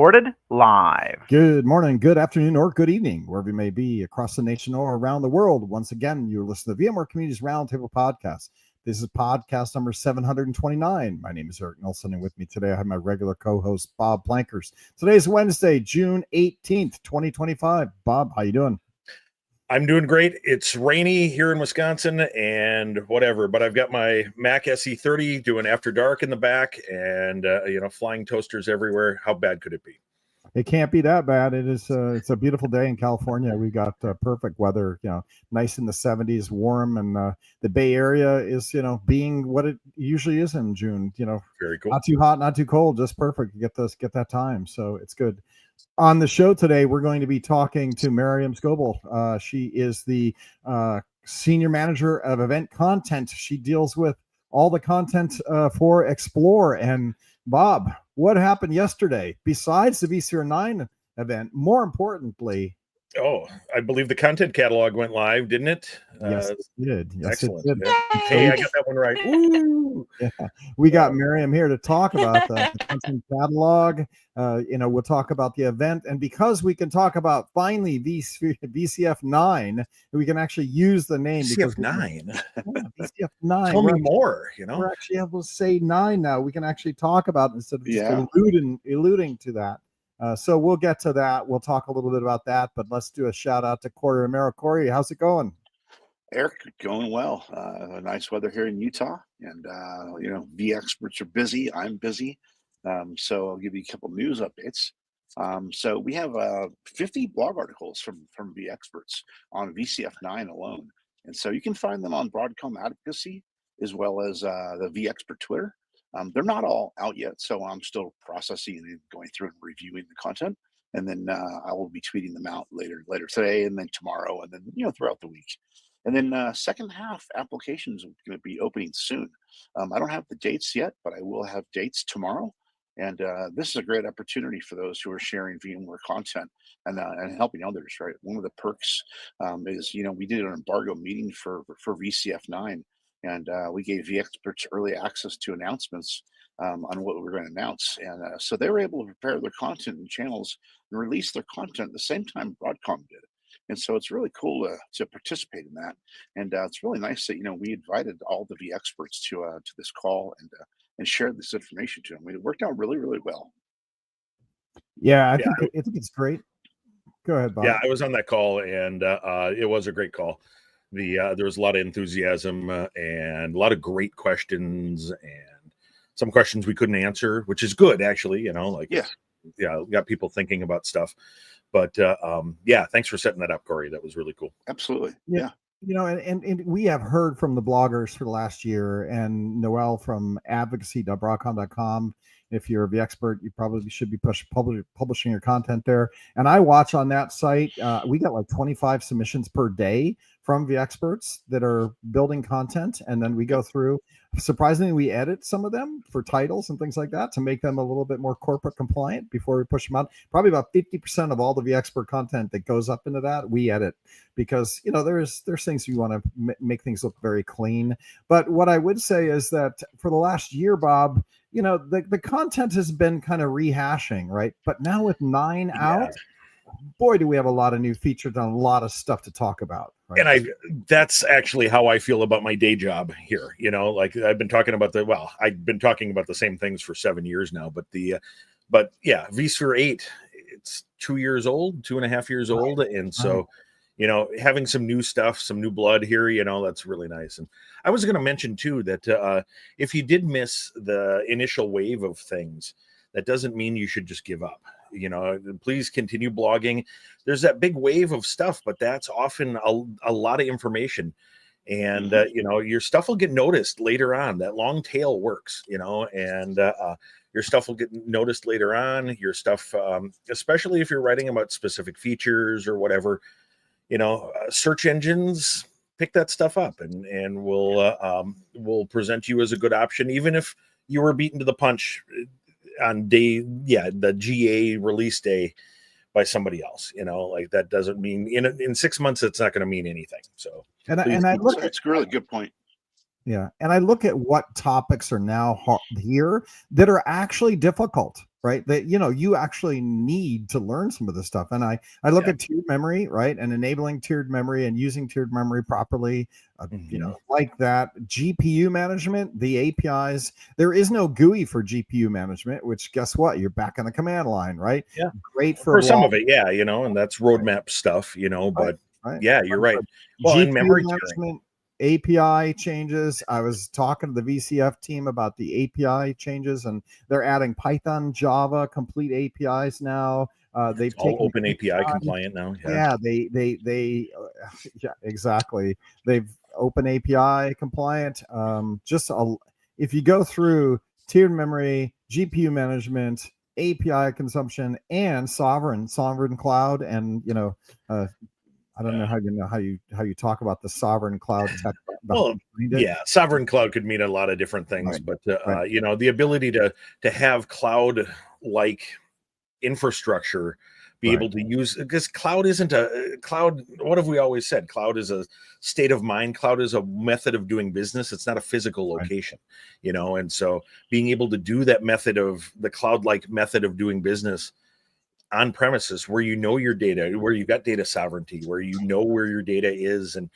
recorded live. Good morning, good afternoon, or good evening, wherever you may be across the nation or around the world. Once again, you're listening to the VMware Communities Roundtable Podcast. This is podcast number 729. My name is Eric Nelson, and with me today I have my regular co-host, Bob Plankers. Today is Wednesday, June 18th, 2025. Bob, how you doing? I'm doing great. It's rainy here in Wisconsin and whatever, but I've got my Mac SE30 doing After Dark in the back and, flying toasters everywhere. How bad could it be? It can't be that bad. It's a beautiful day in California. We got perfect weather, nice in the 70s, warm, and the Bay Area is, being what it usually is in June, Very cool. Not too hot, not too cold, just perfect. Get that time. So it's good. On the show today, we're going to be talking to Miriam Scoble. She is the senior manager of event content. She deals with all the content for Explore. And Bob, what happened yesterday besides the VCR 9 event? More importantly, I believe the content catalog went live, didn't it? Yes, it did. Yes, excellent. It did. Hey, I got that one right. Woo! Yeah. We got Miriam here to talk about the content catalog. We'll talk about the event, and because we can talk about finally VCF 9, we can actually use the name VCF 9. VCF 9. Tell me more. We're actually able to say 9 now. We can actually talk about it instead of just alluding to that. So we'll get to that. We'll talk a little bit about that, but let's do a shout out to Corey Romero. Corey, how's it going? Eric, going well. Nice weather here in Utah, and V experts are busy. I'm busy, so I'll give you a couple news updates. So we have 50 blog articles from V experts on VCF 9 alone, and so you can find them on Broadcom Advocacy as well as the V expert Twitter. They're not all out yet, so I'm still processing and going through and reviewing the content, and then I will be tweeting them out later today, and then tomorrow, and then throughout the week. And then second half applications are going to be opening soon. I don't have the dates yet, but I will have dates tomorrow. And this is a great opportunity for those who are sharing VMware content and helping others, right? One of the perks is, we did an embargo meeting for VCF 9, and we gave vExperts early access to announcements on what we were going to announce. And so they were able to prepare their content and channels and release their content at the same time Broadcom did. And so it's really cool to participate in that. And it's really nice that, we invited all the V experts to this call and shared this information to them. It worked out really, really well. Yeah, I think it's great. Go ahead, Bob. Yeah, I was on that call, and it was a great call. There was a lot of enthusiasm and a lot of great questions, and some questions we couldn't answer, which is good, actually. Got people thinking about stuff. But thanks for setting that up, Corey. That was really cool. Absolutely. Yeah. And we have heard from the bloggers for the last year, and Noel from advocacy.broadcom.com. If you're the expert, you probably should be publishing your content there. And I watch on that site. We got like 25 submissions per day from the experts that are building content. And then we go through. Surprisingly, we edit some of them for titles and things like that to make them a little bit more corporate compliant before we push them out. Probably about 50% of all the vExpert content that goes up into that, we edit because, there's things you want to make things look very clean. But what I would say is that for the last year, Bob, the content has been kind of rehashing, right? But now with 9 out, boy, do we have a lot of new features and a lot of stuff to talk about. Right? And that's actually how I feel about my day job here. I've been talking about I've been talking about the same things for 7 years now, but vSphere 8, it's 2 years old, 2.5 years old. And so, having some new stuff, some new blood here, that's really nice. And I was going to mention too, that if you did miss the initial wave of things, that doesn't mean you should just give up. Please continue blogging. There's that big wave of stuff, but that's often a lot of information. And, your stuff will get noticed later on. That long tail works, and your stuff will get noticed later on. Your stuff, especially if you're writing about specific features or whatever, search engines pick that stuff up and we'll present you as a good option, even if you were beaten to the punch on the GA release day by somebody else. That doesn't mean in 6 months it's not going to mean anything. So I look, it's a really good point. Yeah. And I look at what topics are now here that are actually difficult, right? That, you actually need to learn some of this stuff. And I look Yeah. at tiered memory, right? And enabling tiered memory and using tiered memory properly, Mhm. like that. GPU management, the APIs, there is no GUI for GPU management, which guess what? You're back on the command line, right? Yeah. Great for For some blog. of it, yeah, and that's Right, roadmap stuff, right, but right. yeah, you're right. But Well, and GPU memory tiering. management, API changes. I was talking to the VCF team about the API changes, and they're adding Python, Java, complete APIs now. They've All taken open the API API. compliant now. Yeah. Yeah, yeah, exactly. They've open API compliant. If you go through tiered memory, GPU management, API consumption, and sovereign cloud, and uh, I don't know how you talk about the sovereign cloud tech Well, behind it. yeah, sovereign cloud could mean a lot of different things, Right, but right, the ability to have cloud like infrastructure be right, able to use, because cloud isn't a cloud. What have we always said? Cloud is a state of mind. Cloud is a method of doing business. It's not a physical right. location, and so being able to do that method of the cloud like method of doing business on premises, where your data, where you got data sovereignty, where where your data is, and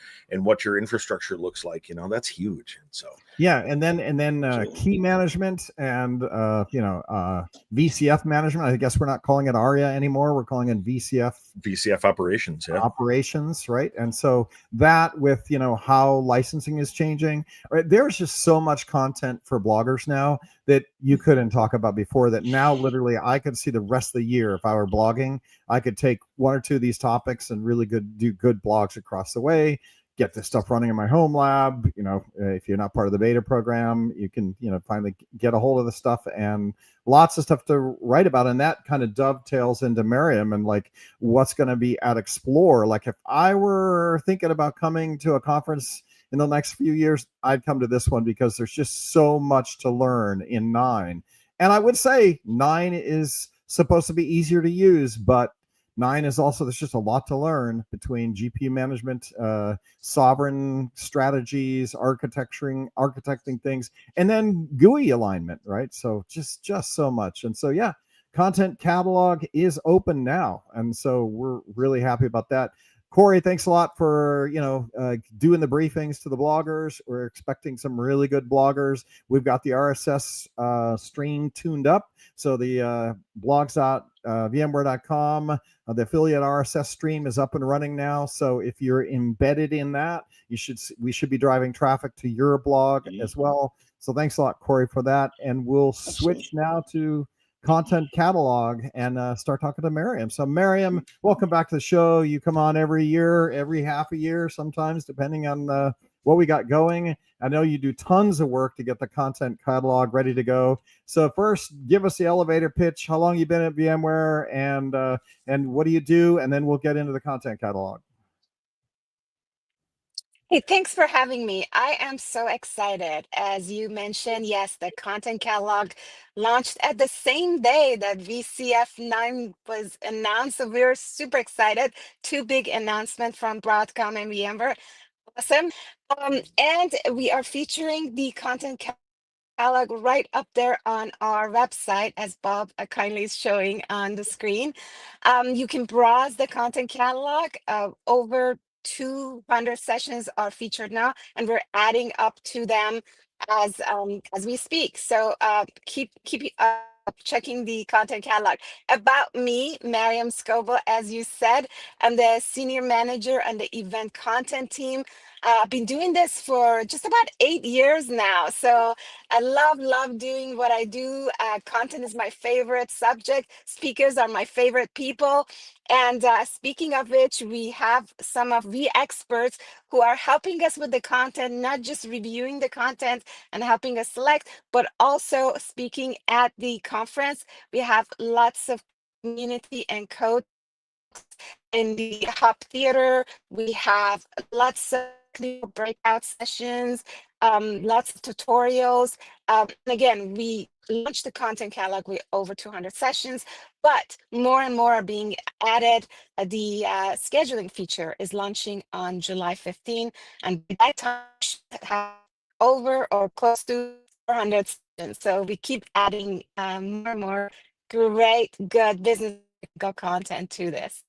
what your infrastructure looks like, that's huge. And so Yeah, and then Absolutely. key management and VCF management. I guess we're not calling it ARIA anymore. We're calling it VCF VCF operations, yeah. operations, right? And so that, with how licensing is changing, right? There's just so much content for bloggers now that you couldn't talk about before, that now literally I could see the rest of the year. If I were blogging, I could take one or two of these topics and really do good blogs across the way, get this stuff running in my home lab. If you're not part of the beta program, you can finally get a hold of the stuff, and lots of stuff to write about. And that kind of dovetails into Miriam and like what's going to be at Explore. Like if I were thinking about coming to a conference in the next few years, I'd come to this one, because there's just so much to learn in 9. And I would say 9 is supposed to be easier to use, but 9 is also, there's just a lot to learn between GPU management, sovereign strategies, architecting things, and then GUI alignment, right? So just so much. And so yeah, content catalog is open now, and so we're really happy about that. Corey, thanks a lot for doing the briefings to the bloggers. We're expecting some really good bloggers. We've got the RSS stream tuned up, so the blogs.vmware.com, the affiliate RSS stream is up and running now. So if you're embedded in that, we should be driving traffic to your blog as well. So thanks a lot, Corey, for that. And we'll switch now to content catalog and start talking to Miriam. So Miriam, welcome back to the show. You come on every year, every half a year, sometimes depending on what we got going. I know you do tons of work to get the content catalog ready to go. So first, give us the elevator pitch. How long you been at VMware, and what do you do? And then we'll get into the content catalog. Hey, thanks for having me. I am so excited. As you mentioned, yes, the content catalog launched at the same day that VCF 9 was announced. So we're super excited. Two big announcements from Broadcom and VMware. Awesome. And we are featuring the content catalog right up there on our website, as Bob kindly is showing on the screen. You can browse the content catalog. Over 200 sessions are featured now, and we're adding up to them as we speak. So keep checking the content catalog. About me, Mariam Scoble, as you said, I'm the senior manager on the event content team. I've been doing this for just about 8 years now. So I love doing what I do. Content is my favorite subject. Speakers are my favorite people. And speaking of which, we have some of the experts who are helping us with the content, not just reviewing the content and helping us select, but also speaking at the conference. We have lots of community and code in the Hub Theater. We have lots of breakout sessions, lots of tutorials. And again, we launched the content catalog with over 200 sessions, but more and more are being added. The scheduling feature is launching on July 15, and by that time, over or close to 400 sessions. So we keep adding more and more great, good business content to this.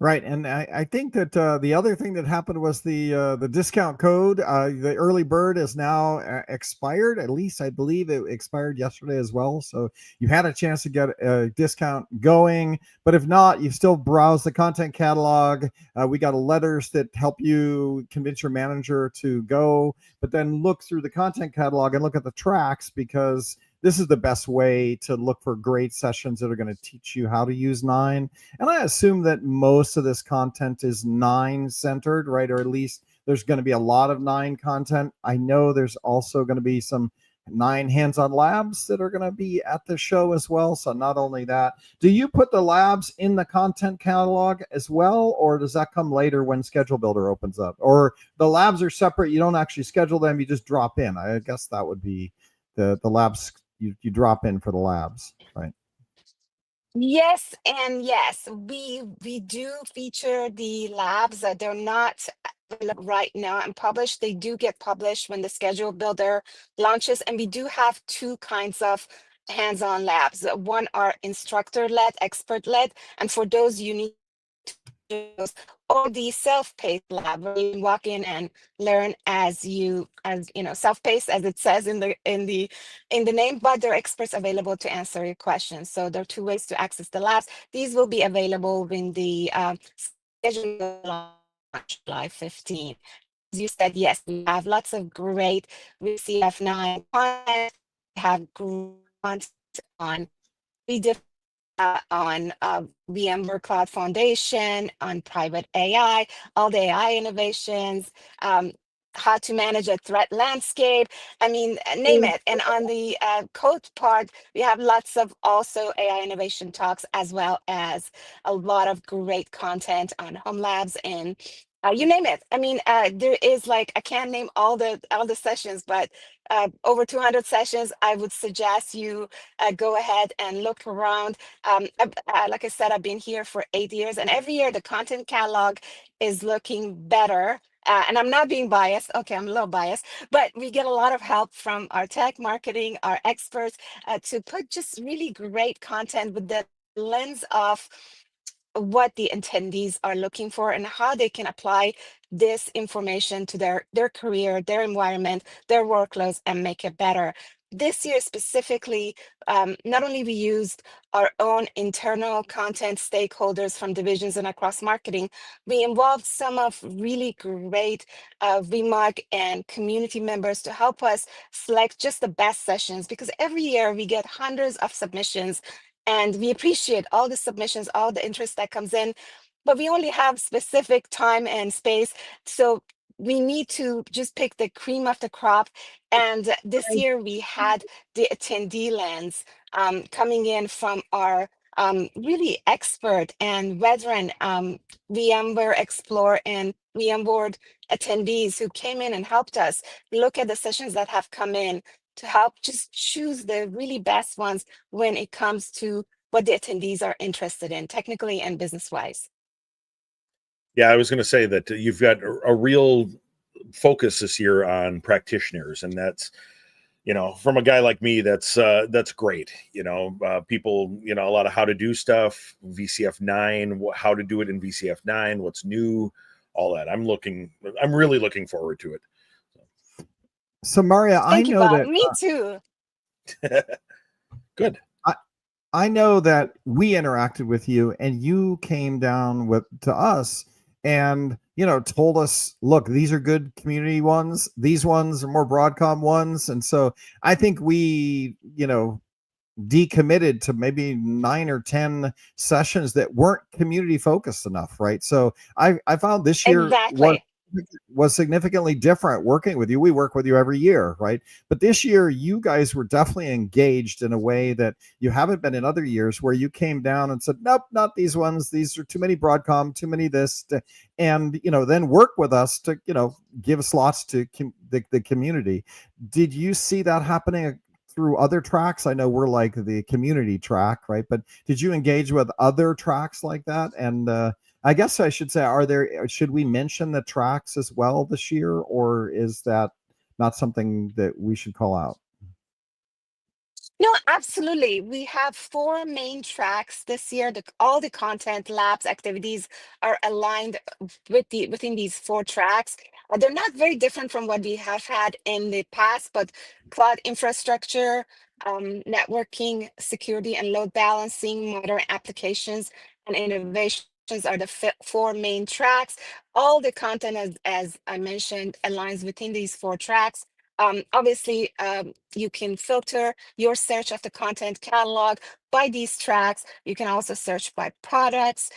Right, and I think that the other thing that happened was the discount code, the early bird is now expired. At least I believe it expired yesterday as well. So you had a chance to get a discount going, but if not, you still browse the content catalog. We got letters that help you convince your manager to go, but then look through the content catalog and look at the tracks, because this is the best way to look for great sessions that are going to teach you how to use Nine. And I assume that most of this content is Nine centered, right? Or at least there's going to be a lot of Nine content. I know there's also going to be some Nine hands-on labs that are going to be at the show as well. So not only that, do you put the labs in the content catalog as well, or does that come later when Schedule Builder opens up? Or the labs are separate, you don't actually schedule them, you just drop in? I guess that would be the labs. You drop in for the labs, right? Yes, and yes, we do feature the labs. They're not available right now and published. They do get published when the schedule builder launches, and we do have two kinds of hands-on labs. One are instructor-led, expert-led, and for those you need those, or the self-paced lab where you walk in and learn as you know, self-paced as it says in the name, but there are experts available to answer your questions. So there are two ways to access the labs. These will be available when the schedule launch July 15. As you said, yes, we have lots of great VCF9 content. We have great content on three different on VMware Cloud Foundation, on private AI, all the AI innovations, um, how to manage a threat landscape. I mean, name it. And on the code part, we have lots of also AI innovation talks, as well as a lot of great content on home labs and you name it. I mean, there is like, I can't name all the sessions, but over 200 sessions. I would suggest you go ahead and look around. Like I said, I've been here for 8 years, and every year the content catalog is looking better. And I'm not being biased. Okay, I'm a little biased, but we get a lot of help from our tech marketing, our experts, to put just really great content with the lens of what the attendees are looking for and how they can apply this information to their career, their environment, their workloads, and make it better. This year specifically, not only we used our own internal content stakeholders from divisions and across marketing, we involved some of really great VMark and community members to help us select just the best sessions, because every year we get hundreds of submissions, and we appreciate all the submissions, all the interest that comes in, but we only have specific time and space. So we need to just pick the cream of the crop. And this year we had the attendee lens coming in from our really expert and veteran VMware Explore and VMboard attendees who came in and helped us look at the sessions that have come in to help just choose the really best ones when it comes to what the attendees are interested in, technically and business wise. Yeah, I was going to say that you've got a real focus this year on practitioners, and that's, from a guy like me, that's great. People, a lot of how to do stuff, VCF 9, how to do it in VCF 9, what's new, all that. I'm really looking forward to it. So Maria, I Thank you, know Bob. that Me too. Good. I know that we interacted with you, and you came down to us and told us, look, these are good community ones, these ones are more Broadcom ones. And so I think we decommitted to maybe 9 or 10 sessions that weren't community focused enough, right? So I found this year Exactly. was significantly different working with you. We work with you every year, right? But this year you guys were definitely engaged in a way that you haven't been in other years, where you came down and said, nope, not these ones, these are too many Broadcom, too many and then work with us to give slots to the community. Did you see that happening through other tracks? I know we're like the community track, right? But did you engage with other tracks like that? And I guess I should say, should we mention the tracks as well this year, or is that not something that we should call out? No, absolutely. We have four main tracks this year. All the content, labs, activities are aligned within these four tracks. They're not very different from what we have had in the past, but cloud infrastructure, networking, security, and load balancing, modern applications, and innovations are the four main tracks. All the content, as I mentioned, aligns within these four tracks. Obviously, you can filter your search of the content catalog by these tracks. You can also search by products,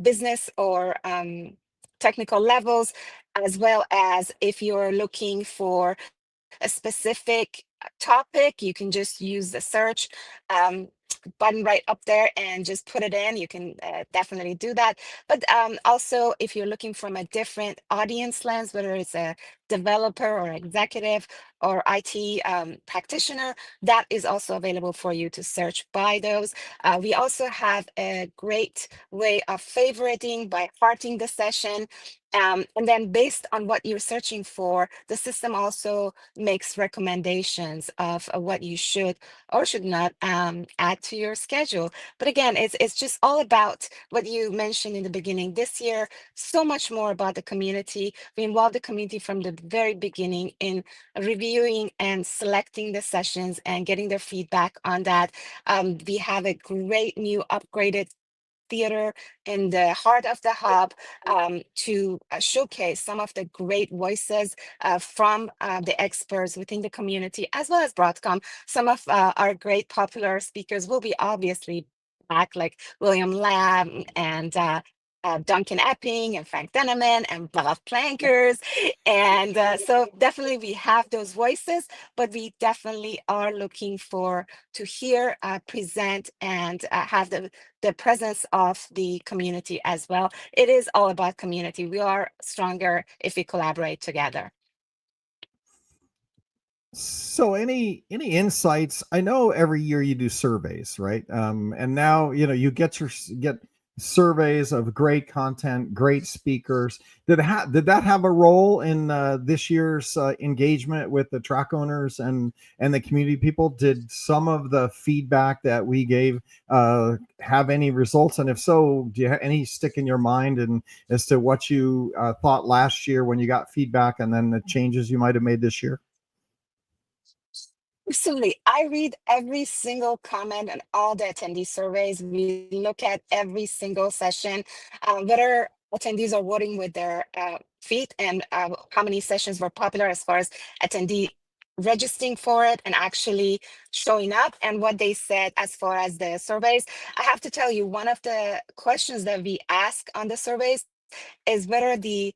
business or technical levels, as well as if you're looking for a specific topic, you can just use the search button right up there and just put it in. You can definitely do that. But also, if you're looking from a different audience lens, whether it's a developer or executive or IT practitioner, that is also available for you to search by those. We also have a great way of favoriting by hearting the session. And then based on what you're searching for, the system also makes recommendations of what you should or should not add to your schedule. But again, it's just all about what you mentioned in the beginning. This year, so much more about the community. We involve the community from the very beginning in reviewing and selecting the sessions and getting their feedback on that. We have a great new upgraded theater in the heart of the hub to showcase some of the great voices from the experts within the community, as well as Broadcom. Some of our great popular speakers will be obviously back, like William Lamb and Duncan Epping and Frank Denneman and Bob Plankers. And so definitely we have those voices, but we definitely are looking for to hear, present, and have the presence of the community as well. It is all about community. We are stronger if we collaborate together. So any insights? I know every year you do surveys, right? And now you get surveys of great content, great speakers. Did that have a role in this year's engagement with the track owners and the community people? Did some of the feedback that we gave have any results? And if so, do you have any stick in your mind and as to what you thought last year when you got feedback, and then the changes you might have made this year? Absolutely. I read every single comment and all the attendee surveys. We look at every single session, whether attendees are voting with their feet and how many sessions were popular as far as attendee registering for it and actually showing up and what they said as far as the surveys. I have to tell you, one of the questions that we ask on the surveys is whether the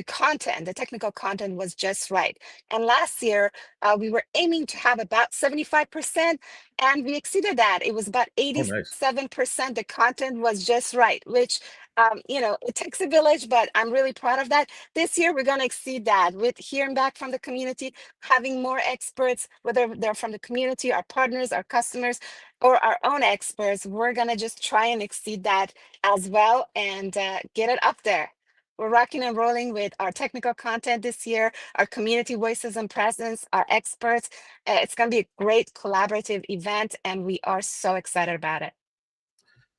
content, the technical content was just right. And last year, we were aiming to have about 75%, and we exceeded that. It was about Oh, nice. 87%. The content was just right, which, it takes a village, but I'm really proud of that. This year, we're going to exceed that with hearing back from the community, having more experts, whether they're from the community, our partners, our customers, or our own experts. We're going to just try and exceed that as well and get it up there. We're rocking and rolling with our technical content this year, our community voices and presence, our experts. It's going to be a great collaborative event, and we are so excited about it.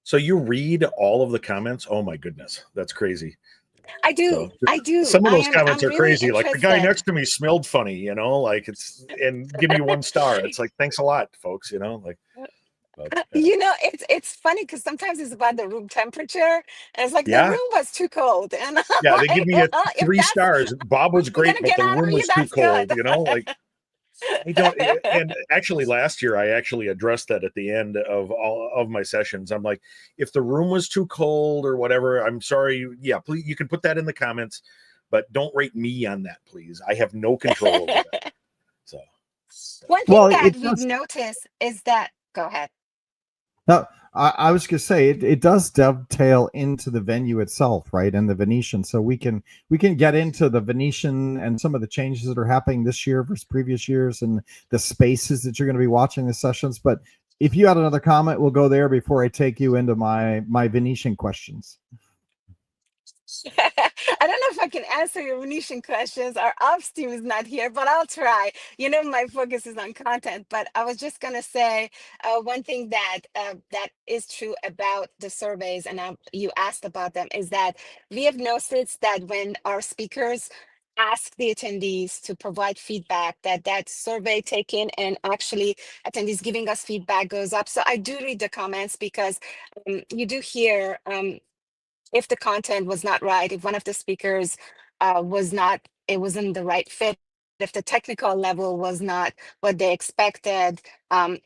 So you read all of the comments? Oh my goodness, that's crazy. I do. So I do. some of those comments I'm are really crazy. Like the guy interested. next to me smelled funny, like and give me 1 star. It's like, thanks a lot, folks. Like, but It's funny because sometimes it's about the room temperature, and it's like the yeah, room was too cold, and I'm yeah, they give like, me a if three that's stars. Bob was you're great, gonna but get the out of room me, was too that's cold. good. Like I don't. And actually, last year I actually addressed that at the end of all of my sessions. I'm like, if the room was too cold or whatever, I'm sorry. Yeah, please, you can put that in the comments, but don't rate me on that, please. I have no control over that. So, One thing Well, that it we've does. noticed is that, go ahead. No, I was going to say it does dovetail into the venue itself, right, and the Venetian. So we can get into the Venetian and some of the changes that are happening this year versus previous years, and the spaces that you're going to be watching the sessions. But if you had another comment, we'll go there before I take you into my Venetian questions. I don't know if I can answer your Venetian questions. Our ops team is not here, but I'll try. You know, my focus is on content. But I was just gonna say one thing that is true about the surveys, and you asked about them, is that we have noticed that when our speakers ask the attendees to provide feedback, that survey taken and actually attendees giving us feedback goes up. So I do read the comments because you do hear. If the content was not right, if one of the speakers was not, it wasn't the right fit, if the technical level was not what they expected,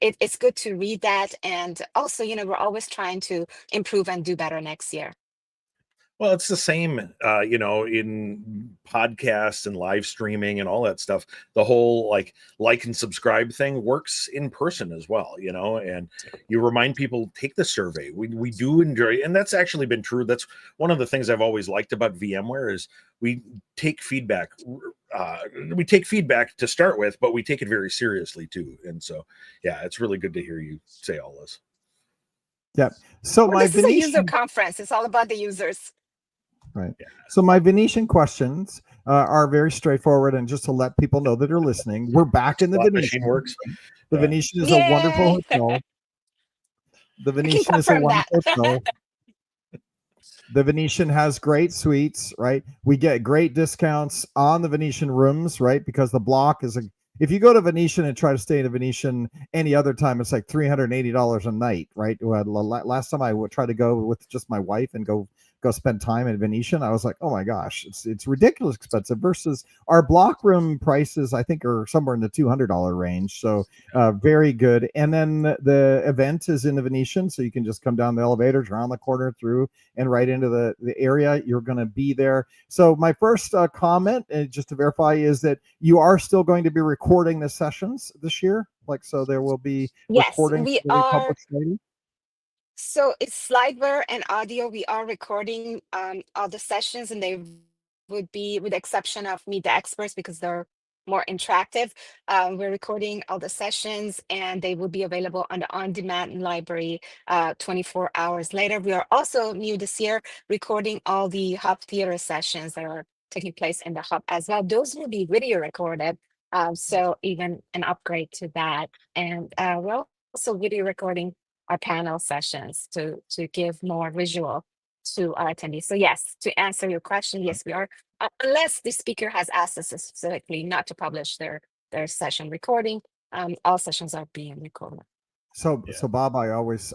it's good to read that. And also, we're always trying to improve and do better next year. Well, it's the same, in podcasts and live streaming and all that stuff. The whole like and subscribe thing works in person as well, and you remind people, take the survey. We do enjoy, and that's actually been true. That's one of the things I've always liked about VMware is we take feedback. We take feedback to start with, but we take it very seriously too. And so, yeah, it's really good to hear you say all this. Yeah. So Well, my this is a user Venetian conference. It's all about the users. Right. Yeah. So my Venetian questions are very straightforward, and just to let people know that are listening, we're back in the Slot machine Venetian. works. The Yeah. Venetian is a wonderful Yay! hotel. The I can Venetian is a confirm that. wonderful hotel. The Venetian has great suites, right? We get great discounts on the Venetian rooms, right? Because the block is if you go to Venetian and try to stay in a Venetian any other time, it's like $380 a night, right? Last time I would try to go with just my wife and go spend time in Venetian, I was like, oh my gosh, it's ridiculous expensive. Versus our block room prices, I think, are somewhere in the $200 range. So very good. And then the event is in the Venetian, so you can just come down the elevators around the corner through and right into the area. You're going to be there. So my first comment, just to verify, is that you are still going to be recording the sessions this year. So there will be Yes, recordings we that will be are. published later. So it's slideware and audio. We are recording all the sessions, and they would be, with the exception of Meet the Experts, because they're more interactive. We're recording all the sessions, and they will be available on the on-demand library 24 hours later. We are also new this year recording all the Hub Theater sessions that are taking place in the Hub as well. Those will be video recorded. So even an upgrade to that. And we're also video recording our panel sessions to give more visual to our attendees. So yes, to answer your question, yes, we are. Unless the speaker has asked us specifically not to publish their session recording, all sessions are being recorded. So Bob, I always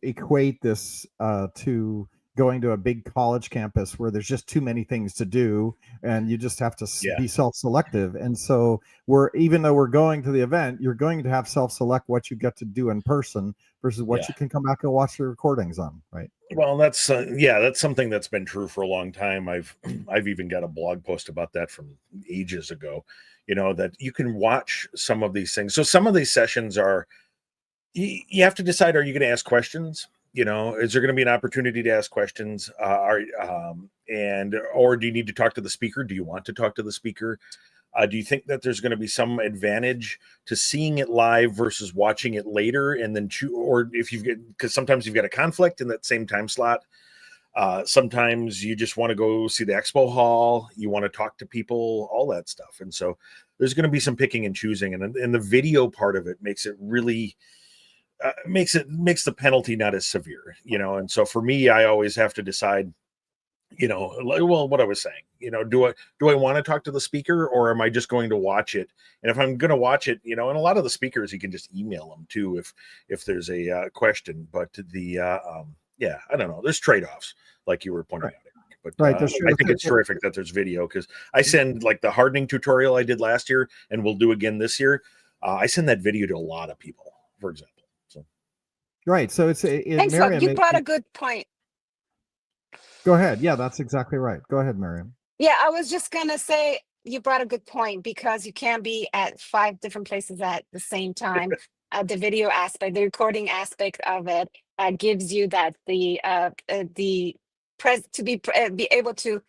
equate this to going to a big college campus where there's just too many things to do, and you just have to be self-selective. And so even though we're going to the event, you're going to have self-select what you get to do in person versus what you can come back and watch the recordings on, right? Well, that's something that's been true for a long time. I've even got a blog post about that from ages ago. That you can watch some of these things. So some of these sessions are, you have to decide: are you going to ask questions? Is there going to be an opportunity to ask questions? Or do you need to talk to the speaker? Do you want to talk to the speaker? Do you think that there's going to be some advantage to seeing it live versus watching it later, and then or if because sometimes you've got a conflict in that same time slot. Sometimes you just want to go see the expo hall. You want to talk to people, all that stuff. And so there's going to be some picking and choosing, and the video part of it makes it really makes the penalty not as severe, And so for me, I always have to decide, what I was saying, do I want to talk to the speaker, or am I just going to watch it? And if I'm going to watch it, and a lot of the speakers, you can just email them too if there's a question. But I don't know. There's trade-offs, like you were pointing out. But I think it's terrific that there's video, because I send, like, the hardening tutorial I did last year, and we'll do again this year. I send that video to a lot of people, for example. So right. So Thanks, Miriam, Bob. You brought a good point. Go ahead. Yeah, that's exactly right. Go ahead, Miriam. Yeah, I was just gonna say you brought a good point, because you can't be at 5 different places at the same time. The video aspect, the recording aspect of it gives you that the to be able to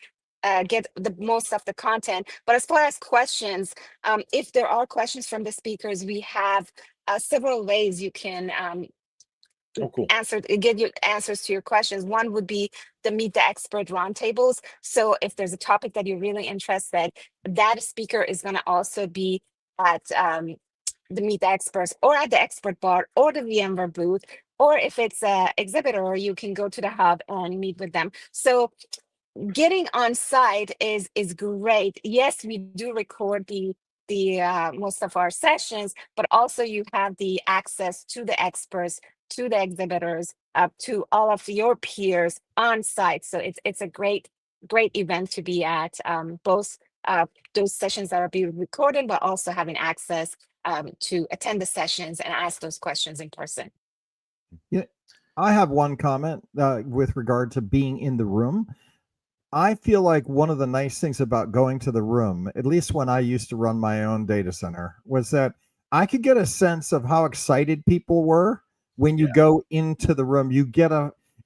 get the most of the content. But as far as questions, if there are questions from the speakers, we have several ways you can Oh, cool. get you answers to your questions. One would be the Meet the Expert roundtables. So if there's a topic that you're really interested, that speaker is going to also be at the Meet the Experts or at the expert bar or the VMware booth. Or if it's a exhibitor, you can go to the hub and meet with them. So getting on site is great. Yes, we do record the most of our sessions, but also you have the access to the experts, to the exhibitors, to all of your peers on site. So it's a great event to be at. Both those sessions that are being recorded, but also having access to attend the sessions and ask those questions in person. Yeah, I have one comment with regard to being in the room. I feel like one of the nice things about going to the room, at least when I used to run my own data center, was that I could get a sense of how excited people were when you go into the room. You get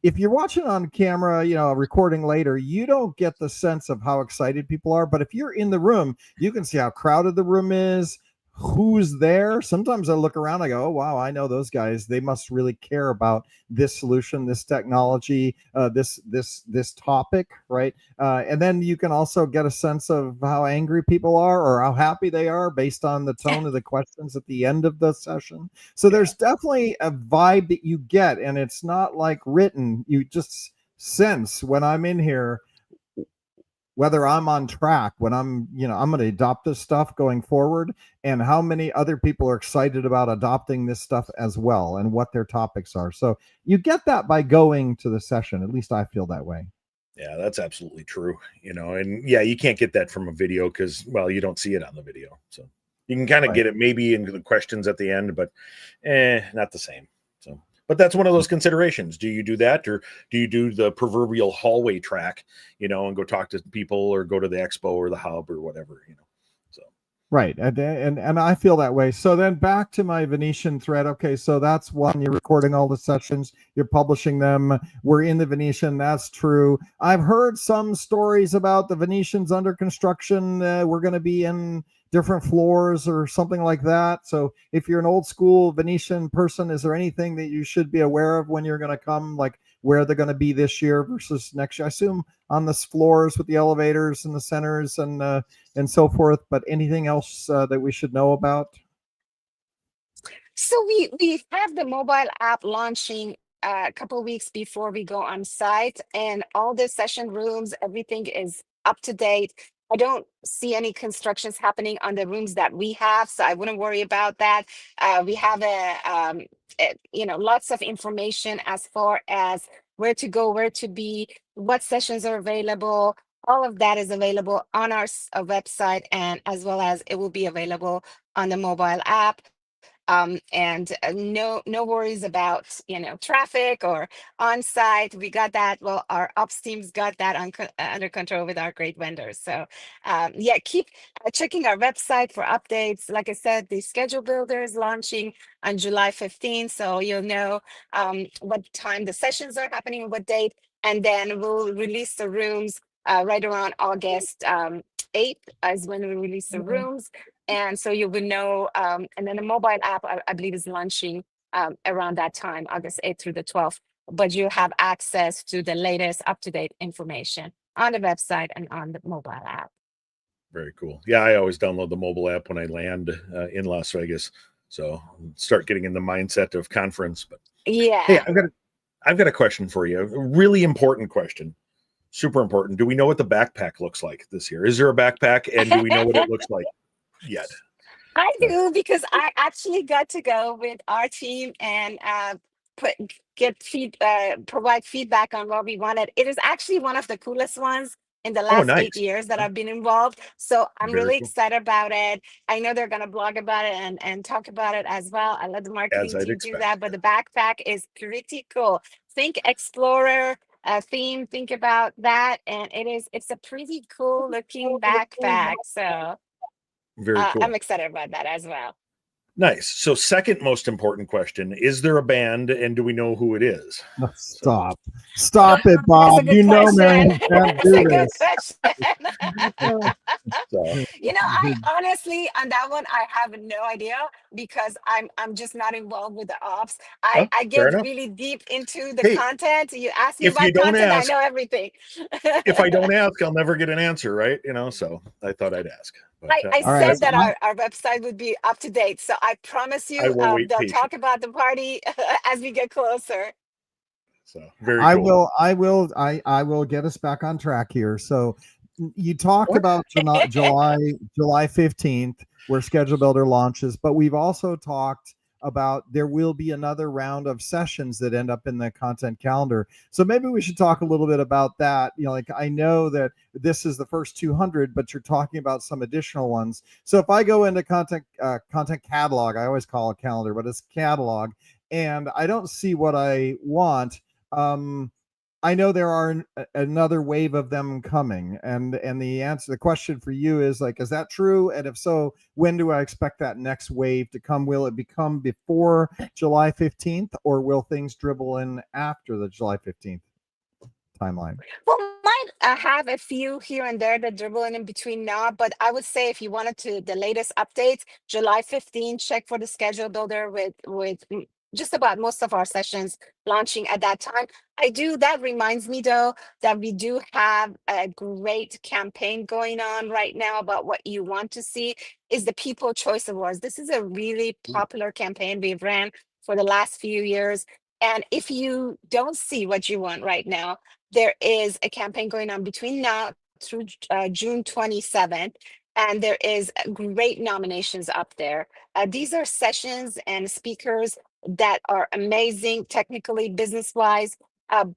if you're watching on camera, recording later, you don't get the sense of how excited people are. But if you're in the room, you can see how crowded the room is, who's there. Sometimes I look around, I go, oh, wow, I know those guys. They must really care about this solution, this technology, this topic, right? And then you can also get a sense of how angry people are or how happy they are based on the tone of the questions at the end of the session. So there's definitely a vibe that you get, and it's not like written. You just sense when I'm in here whether I'm on track, when I'm going to adopt this stuff going forward, and how many other people are excited about adopting this stuff as well, and what their topics are. So you get that by going to the session. At least I feel that way. Yeah, that's absolutely true. And yeah, you can't get that from a video because, well, you don't see it on the video. So you can kind of get it maybe into the questions at the end, but not the same. So, but that's one of those considerations. Do you do that, or do you do the proverbial hallway track, and go talk to people, or go to the expo or the hub or whatever, So right, and I feel that way. So then back to my Venetian thread. Okay, so that's one. You're recording all the sessions, you're publishing them. We're in the Venetian. That's true. I've heard some stories about the Venetians under construction. We're going to be in different floors or something like that. So if you're an old school Venetian person, is there anything that you should be aware of when you're going to come, like where they're going to be this year versus next year? I assume on the floors with the elevators and the centers and so forth, but anything else that we should know about? So we have the mobile app launching a couple weeks before we go on site, and all the session rooms, everything is up to date. I don't see any constructions happening on the rooms that we have, so I wouldn't worry about that. We have lots of information as far as where to go, where to be, what sessions are available. All of that is available on our website, and as well as it will be available on the mobile app. And no worries about traffic or on site. We got that. Well, our ops teams got that under control with our great vendors. So yeah, keep checking our website for updates. Like I said, the schedule builder is launching on July 15th, so you'll know what time the sessions are happening, what date, and then we'll release the rooms right around August 8th is when we release the rooms. And so you will know, and then the mobile app, I believe, is launching around that time, August 8th through the 12th. But you have access to the latest up-to-date information on the website and on the mobile app. Very cool. Yeah, I always download the mobile app when I land in Las Vegas. So start getting in the mindset of conference. But yeah, hey, I've got a question for you. A really important question. Super important. Do we know what the backpack looks like this year? Is there a backpack, and do we know what it looks like yet? I do, because I actually got to go with our team and provide feedback on what we wanted. It is actually one of the coolest ones in the Oh, last 8 nice. years that I've been involved. So I'm Very really cool. excited about it. I know they're going to blog about it and talk about it as well. I let the As marketing I'd team do expect. that, but the backpack is pretty cool. Think Explorer theme, think about that. And it's a pretty cool looking backpack. So Very cool. I'm excited about that as well. Nice. So second most important question, is there a band, and do we know who it is? Stop it, That's a Bob. good Man, question. you can't That's do a good this. question. So So, I honestly on that one I have no idea because I'm just not involved with the ops. I oh, I fair get enough. really deep into the Hey, content. You ask me if you about don't content, I ask, know everything. if I don't ask, I'll never get an answer, right? So I thought I'd ask, but I All right. said So that our website would be up to date. So I promise I you will wait they'll talk patiently. about the party as we get closer. So very I cool. will, I will, I will get us back on track here. So you talked What? about July 15th, where Schedule Builder launches, but we've also talked about there will be another round of sessions that end up in the content calendar. So maybe we should talk a little bit about that. Like I know that this is the first 200, but you're talking about some additional ones. So if I go into content catalog, I always call it calendar, but it's catalog, and I don't see what I want. um I know there are another wave of them coming, and the question for you is like, is that true? And if so, when do I expect that next wave to come? Will it become before July 15th, or will things dribble in after the July 15th timeline? Well, might have a few here and there that dribble in between now, but I would say if you wanted to the latest updates, July 15, check for the schedule builder with just about most of our sessions launching at that time. That reminds me though that we do have a great campaign going on right now about what you want to see is the People Choice Awards. This is a really popular campaign we've ran for the last few years. And if you don't see what you want right now, there is a campaign going on between now through June 27th, and there is great nominations up there. These are sessions and speakers that are amazing technically, business wise,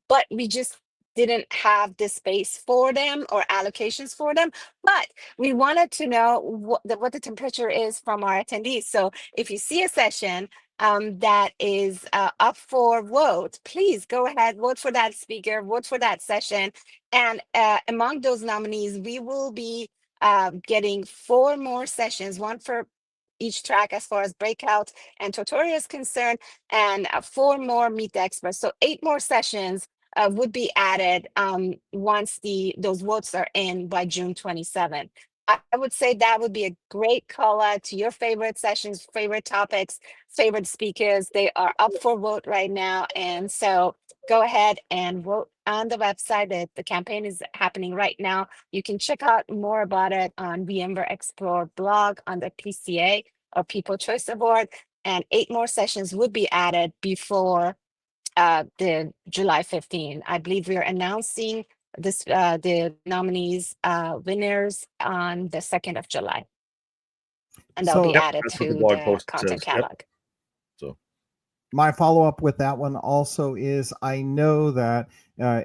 but we just didn't have the space for them or allocations for them. But we wanted to know what the temperature is from our attendees. So if you see a session that is up for vote, please go ahead, vote for that speaker, vote for that session. And among those nominees, we will be getting 4 more sessions, one for each track as far as breakout and tutorial is concerned, and 4 more meet the experts. So 8 more sessions would be added once those votes are in by June 27th. I would say that would be a great call out to your favorite sessions, favorite topics, favorite speakers. They are up for vote right now. And so go ahead and vote on the website. The campaign is happening right now. You can check out more about it on VMware Explore blog on the PCA or People Choice Award. And 8 more sessions would be added before the July 15. I believe we are announcing the nominees winners on the 2nd of July, and they'll be So Yep, added that's what the to blog the post content says. Yep. catalog. So my follow-up with that one also is, I know that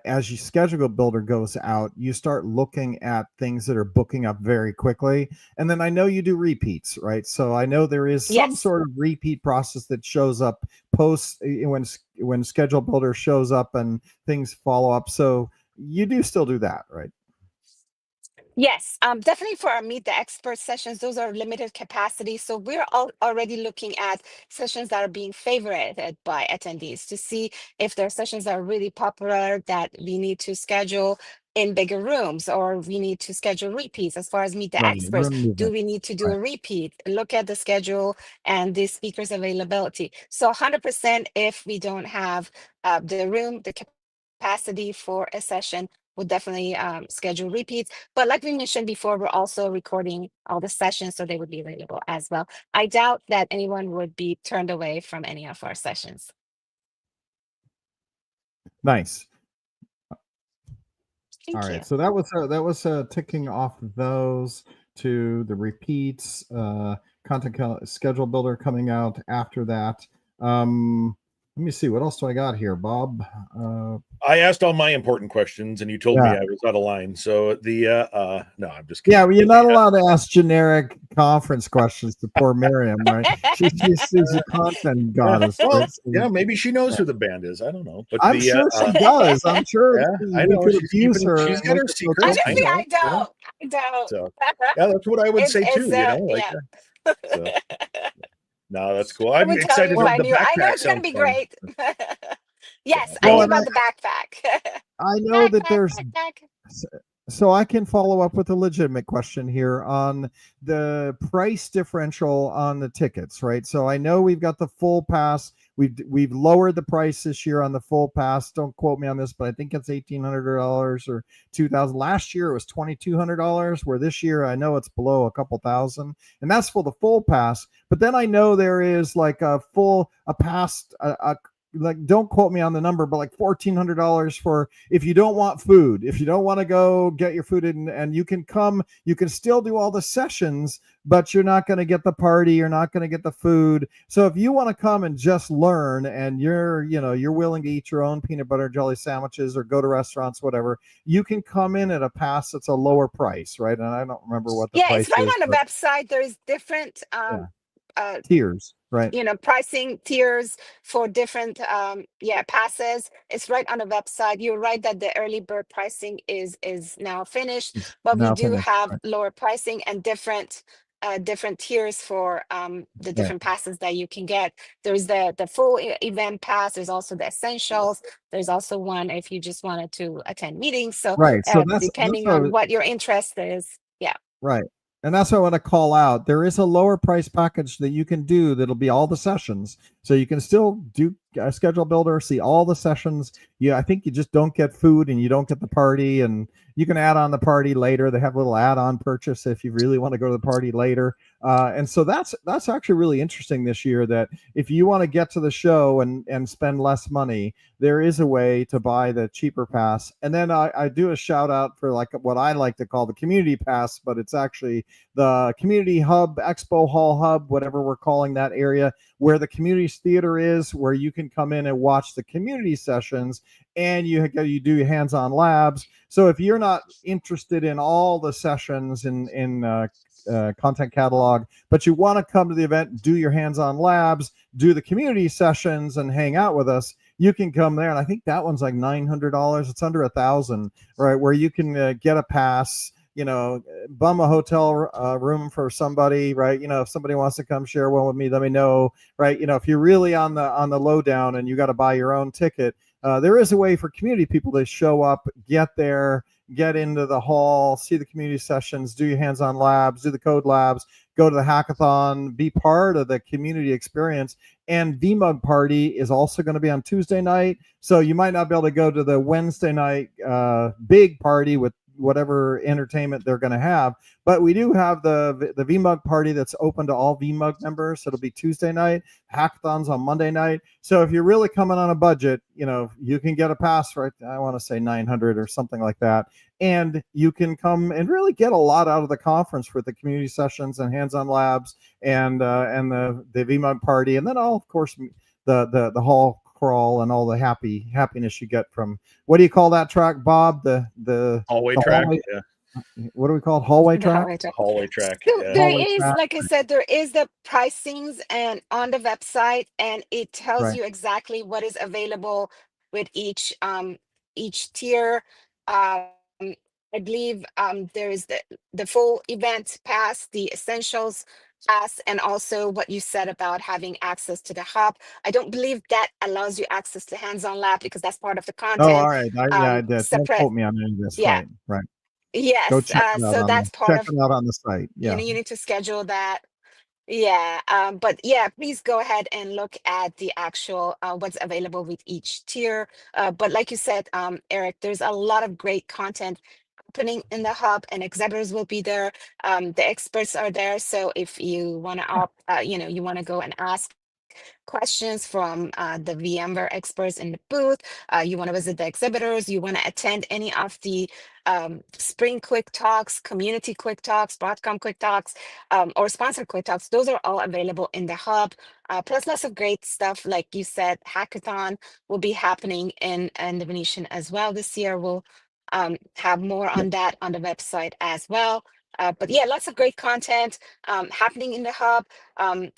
as your schedule builder goes out, you start looking at things that are booking up very quickly, and then I know you do repeats, right? So I know there is some Yes. sort of repeat process that shows up post when schedule builder shows up and things follow up. So you do still do that, right? Yes, definitely for our Meet the Expert sessions, those are limited capacity. So we're already looking at sessions that are being favorited by attendees to see if there are sessions that are really popular that we need to schedule in bigger rooms, or we need to schedule repeats. As far as Meet the Right, Experts, room do movement. we need to do Right. a repeat? Look at the schedule and the speakers availability. So 100% if we don't have the room, the capacity for a session, we'll definitely schedule repeats. But like we mentioned before, we're also recording all the sessions, so they would be available as well. I doubt that anyone would be turned away from any of our sessions. Nice. All Thank right, you. so that was ticking off those to the repeats. Schedule builder coming out after that. Let me see, what else do I got here, Bob? I asked all my important questions, and you told me Yeah, I was out of line. So no, I'm just yeah. kidding. Well, you're not allowed to ask generic conference questions to poor Miriam, right? She's a content Yeah, goddess, well, right? So, yeah, maybe she knows yeah. who the band is. I don't know, but I'm sure she does. I'm sure yeah, I we know could abuse her she's and got we her could feel secrets. I Honestly, guilty. know, I don't. I don't. So yeah, that's what I would say It's too. Like yeah. so. No, that's cool. I I'm would tell you excited. if Well, I The knew. I know backpack it's gonna sounds be fun. great. So Yes, I well, knew no, and about the backpack. I know that Backpack, there's backpack. so I can follow up with a legitimate question here on the price differential on the tickets, right? So I know we've got the full pass. We've lowered the price this year on the full pass. Don't quote me on this, but I think it's $1,800 or 2,000. Last year it was $2,200. Where this year I know it's below a couple thousand, and that's for the full pass. But then I know there is like a pass like, don't quote me on the number, but like $1,400 for if you don't want food, if you don't want to go get your food in, and you can come, you can still do all the sessions, but you're not going to get the party, you're not going to get the food. So if you want to come and just learn, and you're willing to eat your own peanut butter and jelly sandwiches or go to restaurants, whatever, you can come in at a pass that's a lower price, right? And I don't remember what the Yeah, it's price right is, on the but website. There's different yeah, uh tiers, right? pricing tiers for different passes. It's right on the website. You're right that the early bird pricing is now finished, It's but we now do finished, have right? lower pricing and different tiers for the Right. different passes that you can get. There's the full event pass. There's also the essentials. There's also one if you just wanted to attend meetings. So Right. So that's depending what on what your interest is, yeah. right. And that's what I want to call out. There is a lower price package that you can do that'll be all the sessions. So you can still do a schedule builder, see all the sessions. Yeah, I think you just don't get food and you don't get the party, and you can add on the party later. They have a little add-on purchase if you really want to go to the party later. And so that's actually really interesting this year, that if you want to get to the show and spend less money, there is a way to buy the cheaper pass. And then I do a shout out for like what I like to call the community pass, but it's actually the community hub, expo hall hub, whatever we're calling that area, where the community theater is, where you can come in and watch the community sessions, and you do hands-on labs. So if you're not interested in all the sessions in content catalog, but you want to come to the event, do your hands-on labs, do the community sessions, and hang out with us, you can come there. And I think that one's like $900. It's under 1,000, right? Where you can get a pass, bum a hotel room for somebody, right? If somebody wants to come share one with me, let me know, right? If you're really on the lowdown and you got to buy your own ticket, there is a way for community people to show up, get there, get into the hall, see the community sessions, do your hands-on labs, do the code labs, go to the hackathon, be part of the community experience. And VMUG Party is also going to be on Tuesday night, so you might not be able to go to the Wednesday night big party with whatever entertainment they're going to have. But we do have the VMUG party that's open to all VMUG members. So it'll be Tuesday night, hackathons on Monday night. So if you're really coming on a budget, you can get a pass, right? I want to say 900 or something like that. And you can come and really get a lot out of the conference with the community sessions and hands-on labs and the VMUG party. And then all, of course, the hall crawl and all the happiness you get from, what do you call that track, Bob? The Hallway the track. hallway, Yeah. what do we call it? Hallway The track? hallway check. Hallway track. So Yeah. there Hallway is, track. like I said, there is the pricings and on the website, and it tells Right. you exactly what is available with each tier. Um, I believe there is the full event pass, the essentials pass, and also what you said about having access to the hub. I don't believe that allows you access to hands-on lab because that's part of the Oh, all content. right. Yeah, I did. Don't Separate, quote me on any of this. yeah, Right. Right. Go yes. check it out So that's part check of, it out on the site. Yeah. you need to schedule that. Yeah, but yeah, please go ahead and look at the actual what's available with each tier. But like you said, Eric, there's a lot of great content happening in the hub, and exhibitors will be there. The experts are there, so if you want to you want to go and ask questions from the VMware experts in the booth. You want to visit the exhibitors. You want to attend any of the Spring Quick Talks, Community Quick Talks, Broadcom Quick Talks, or Sponsored Quick Talks. Those are all available in the hub. Plus, lots of great stuff. Like you said, Hackathon will be happening in the Venetian as well this year. We'll have more Yeah. on that on the website as well. But yeah, lots of great content happening in the hub.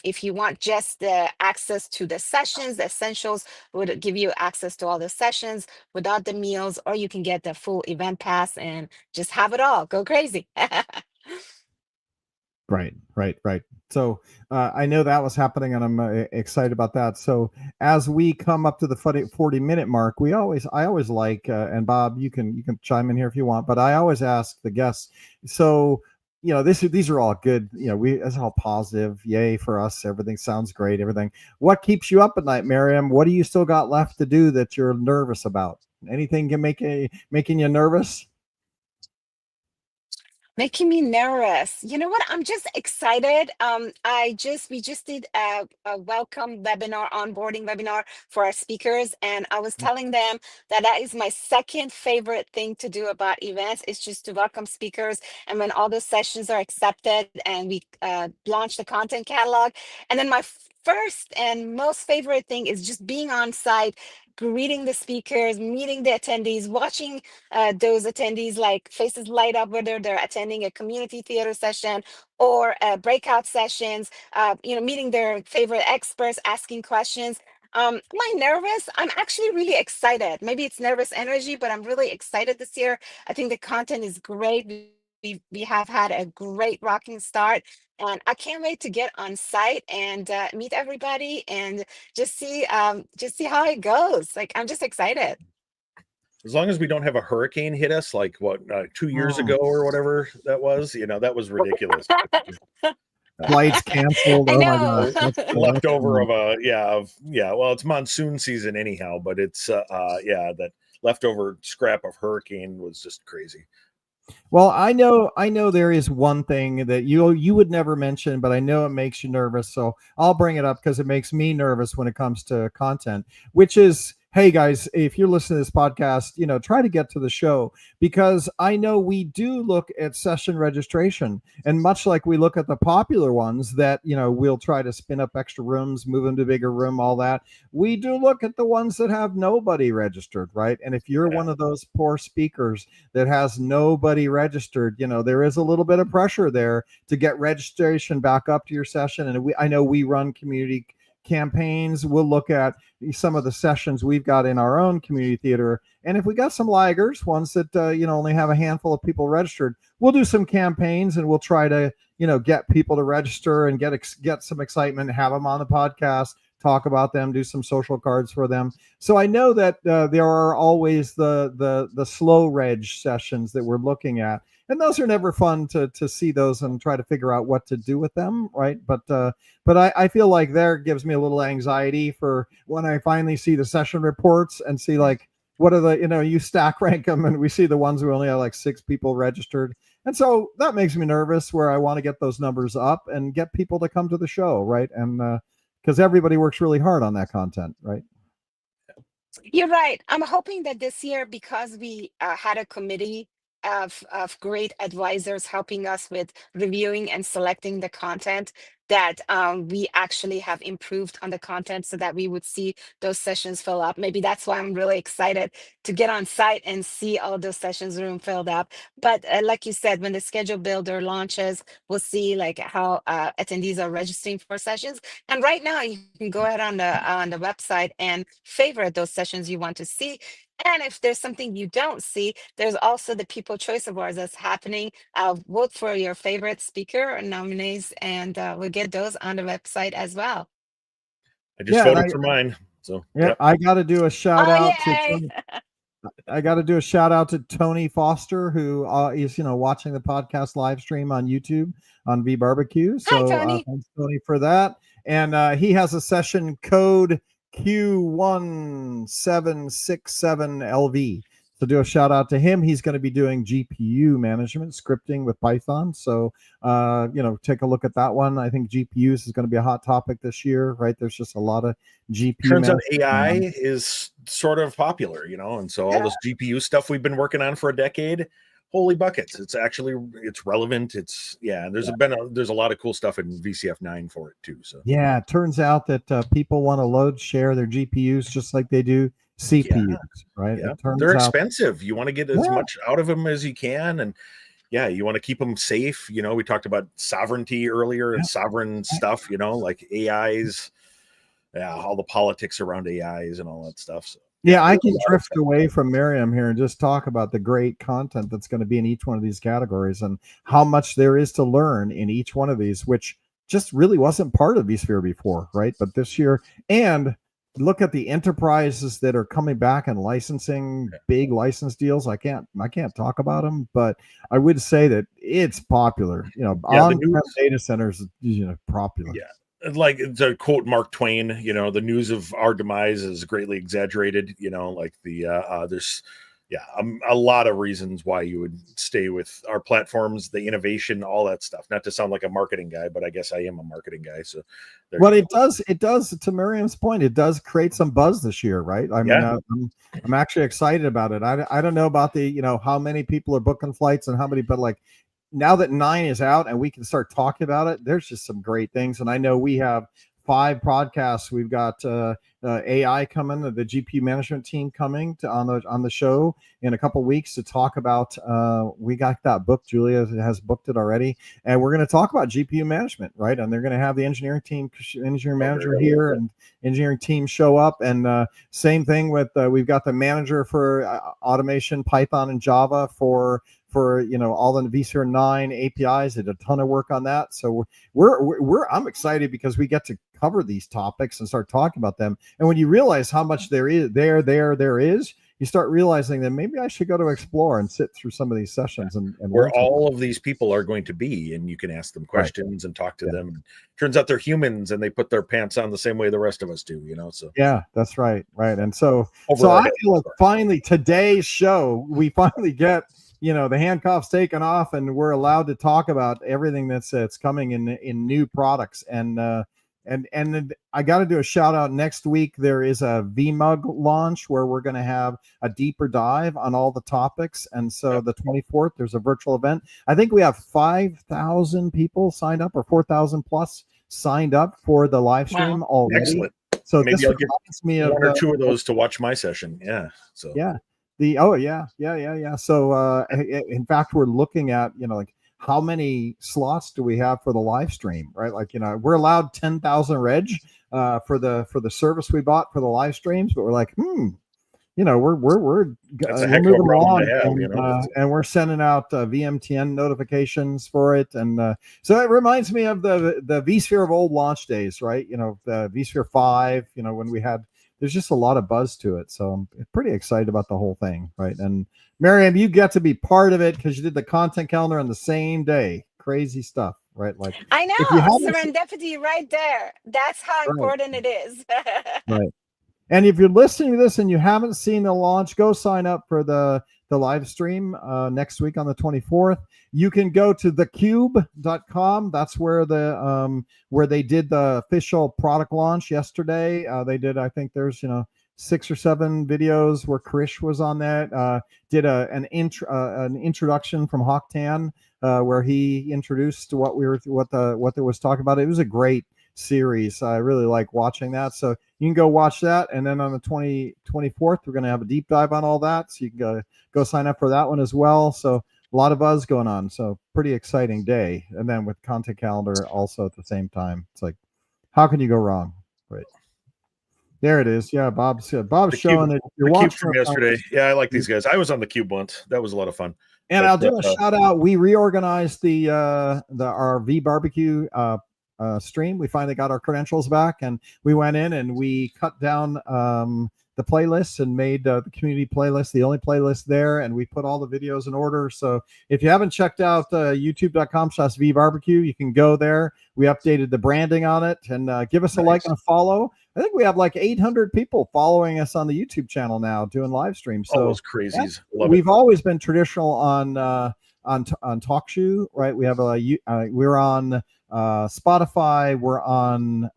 If you want just the access to the sessions, the essentials would give you access to all the sessions without the meals, or you can get the full event pass and just have it all. Go crazy. Right. So I know that was happening, and I'm excited about that. So as we come up to the 40-minute mark, I always like, and Bob, you can chime in here if you want, but I always ask the guests. So these are all good. It's all positive. Yay for us. Everything sounds great. Everything. What keeps you up at night, Miriam? What do you still got left to do that you're nervous about? Anything can making you nervous? Making me nervous. You know what? I'm just excited. We just did a welcome webinar, onboarding webinar for our speakers, and I was telling them that is my second favorite thing to do about events. Is just to welcome speakers, and when all those sessions are accepted, and we launch the content catalog, and then my first and most favorite thing is just being on site, greeting the speakers, meeting the attendees, watching those attendees like faces light up, whether they're attending a community theater session or breakout sessions, meeting their favorite experts, asking questions. Am I nervous? I'm actually really excited. Maybe it's nervous energy, but I'm really excited this year. I think the content is great. We have had a great rocking start, and I can't wait to get on site and meet everybody and just see how it goes. Like, I'm just excited. As long as we don't have a hurricane hit us, like 2 years Mm. ago or whatever that was, that was ridiculous. Flights canceled. I Oh my know. gosh. Left over That's of well, it's monsoon season anyhow, but it's that leftover scrap of hurricane was just crazy. Well, I know there is one thing that you would never mention, but I know it makes you nervous, so I'll bring it up because it makes me nervous when it comes to content, which is, hey guys, if you're listening to this podcast, try to get to the show, because I know we do look at session registration, and much like we look at the popular ones that, we'll try to spin up extra rooms, move them to bigger room, all that. We do look at the ones that have nobody registered, right? And if you're one of those poor speakers that has nobody registered, there is a little bit of pressure there to get registration back up to your session. And I know we run community campaigns. We'll look at some of the sessions we've got in our own community theater, and if we got some laggers, ones that only have a handful of people registered, we'll do some campaigns, and we'll try to get people to register and get some excitement, have them on the podcast, talk about them, do some social cards for them. So I know that there are always the slow reg sessions that we're looking at, and those are never fun to see those and try to figure out what to do with them, right? But I feel like there gives me a little anxiety for when I finally see the session reports and see like what are the you stack rank them, and we see the ones who only have like 6 people registered, and so that makes me nervous, where I want to get those numbers up and get people to come to the show, right? And because everybody works really hard on that content, right? You're right. I'm hoping that this year, because we had a committee of great advisors helping us with reviewing and selecting the content, that we actually have improved on the content so that we would see those sessions fill up. Maybe that's why I'm really excited to get on site and see all those sessions room filled up. But like you said, when the schedule builder launches, we'll see like how attendees are registering for sessions. And right now, you can go ahead on the website and favorite those sessions you want to see. And if there's something you don't see, there's also the People Choice Awards that's happening. Vote for your favorite speaker or nominees, and we'll get those on the website as well. I just voted for mine. So yeah, I got to do a shout Oh, out yay! to Tony Foster, who is watching the podcast live stream on YouTube on V Barbecue. Hi, So Tony. thanks, Tony, for that. And he has a session code Q1767LV. So do a shout out to him. He's going to be doing GPU management scripting with Python. So take a look at that one. I think GPUs is going to be a hot topic this year, right? There's just a lot of GPU. Turns out AI is sort of popular, and so all this GPU stuff we've been working on for a decade, holy buckets! It's relevant. There's a lot of cool stuff in VCF9 for it too. So it turns out that people want to load share their GPUs just like they do CPUs, right? Yeah. They're expensive. You want to get as much out of them as you can, and you want to keep them safe. We talked about sovereignty earlier and sovereign stuff. Like AIs, all the politics around AIs and all that stuff. So Yeah, I can drift away from Miriam here and just talk about the great content that's going to be in each one of these categories and how much there is to learn in each one of these, which just really wasn't part of vSphere before, right? But this year, and look at the enterprises that are coming back and licensing big license deals. I can't talk about them, but I would say that it's popular. You know, on-prem data centers, popular. Yeah. Like to quote Mark Twain, the news of our demise is greatly exaggerated. Like there's a lot of reasons why you would stay with our platforms, the innovation, all that stuff. Not to sound like a marketing guy, but I guess I am a marketing guy. So, well, it does. To Miriam's point, it does create some buzz this year, right? I mean, I'm actually excited about it. I don't know about the how many people are booking flights and how many, but like, now that 9 is out and we can start talking about it, there's just some great things. And I know we have 5 podcasts. We've got AI coming, the GPU management team coming on the show in a couple of weeks to talk about. We got that book. Julia has booked it already, and we're going to talk about GPU management, right? And they're going to have the engineering manager here and engineering team show up. And same thing with we've got the manager for automation, Python and Java for all the vSphere 9 APIs. Did a ton of work on that. So I'm excited because we get to cover these topics and start talking about them. And when you realize how much there is, you start realizing that maybe I should go to explore and sit through some of these sessions and where all of these people are going to be, and you can ask them questions and talk to them. And turns out they're humans and they put their pants on the same way the rest of us do, so. Yeah, that's right. And so I feel like finally today's show, we finally get the handcuffs taken off and we're allowed to talk about everything that's coming in new products. And I got to do a shout out. Next week there is a VMUG launch where we're going to have a deeper dive on all the topics. And so the 24th there's a virtual event. I think we have 5,000 people signed up, or 4,000 plus signed up for the live stream already. Excellent. So maybe I'll get me one or two of those to watch my session. Yeah. So yeah. So in fact, we're looking at like how many slots do we have for the live stream, right? Like we're allowed 10,000 reg for the service we bought for the live streams, but we're like, we're moving along, and we're sending out VMTN notifications for it, and so it reminds me of the vSphere of old launch days, right? The vSphere 5, when we had. There's just a lot of buzz to it. So I'm pretty excited about the whole thing, right? And Miriam, you get to be part of it because you did the content calendar on the same day. Crazy stuff, right? Like I know, serendipity right there. That's how important it is. Right. And if you're listening to this and you haven't seen the launch, go sign up for the live stream next week on the 24th. You can go to thecube.com. That's where where they did the official product launch yesterday. They did, I think there's 6 or 7 videos where Krish was on that. Did an introduction from Hawktan where he introduced what they was talking about. It was a great series. I really like watching that. So you can go watch that. And then on the 24th, we're going to have a deep dive on all that. So you can go sign up for that one as well. So a lot of buzz going on. So pretty exciting day. And then with content calendar also at the same time. It's like, how can you go wrong? Right. There it is. Yeah, Bob's showing it. You're watching from yesterday. Yeah, I like these guys. I was on the Cube once. That was a lot of fun. And I'll do a shout out. We reorganized our V barbecue stream. We finally got our credentials back, and we went in and we cut down the playlists and made the community playlist the only playlist there, and we put all the videos in order. So if you haven't checked out youtube.com/vbarbecue, you can go there. We updated the branding on it, and give us a like and a follow. I think we have like 800 people following us on the YouTube channel now doing live streams. So those crazies. We've always been traditional on TalkShoe, right? We have we're on Spotify, we're on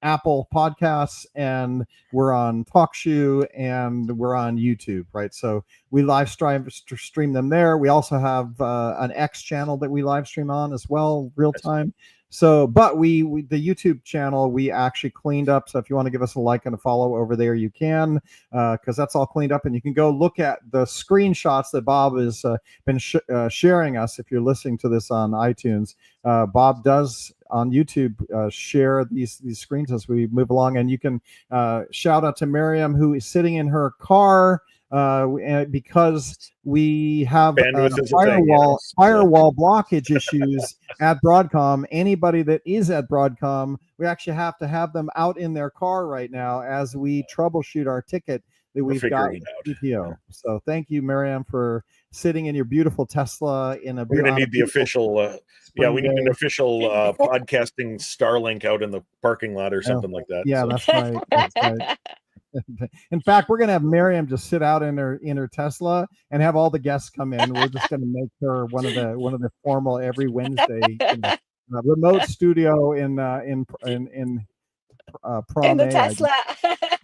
Apple Podcasts, and we're on TalkShoe, and we're on YouTube, right? So we live stream them there. We also have an X channel that we live stream on as well, real time. So, but we the YouTube channel we actually cleaned up. So if you want to give us a like and a follow over there, you can, because that's all cleaned up, and you can go look at the screenshots that Bob has been sharing us. If you're listening to this on iTunes, Bob does on YouTube share these screens as we move along, and you can shout out to Miriam, who is sitting in her car because we have Bandwidth is a thing, you know. firewall blockage issues at Broadcom. Anybody that is at Broadcom, we actually have to have them out in their car right now as we troubleshoot our ticket that we've got figuring it out. PTO. So thank you, Miriam, for sitting in your beautiful Tesla in a. We're going to need the official. We need an official podcasting Starlink out in the parking lot or something like that. Yeah, so. that's right. That's right. In fact, we're gonna have Miriam just sit out in her Tesla and have all the guests come in. We're just gonna make her one of the formal every Wednesday remote studio in Prom In the A. Tesla.